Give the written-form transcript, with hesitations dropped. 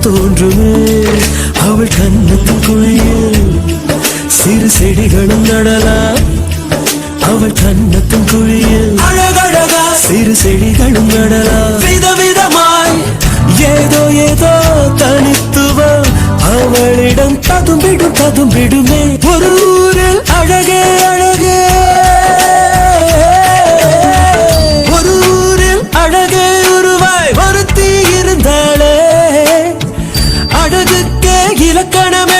தோன்றுமே அவள் கண்ணத்தின் குழியில் சிறு செடிகளும் நடலாம் அவள் கண்ணத்தின் குழியில் அழகழகா சிறு செடிகளும் நடலாம் விதவிதமாய் ஏதோ ஏதோ தனித்துவம் அவளிடம் ததும்பிடுமே ஒரு ஊரில் அழகே அழகே ஒரு ஊரில் அழகே உருவாய் ஒருத்தி இருந்தாளே அழகுக்கே இலக்கணம்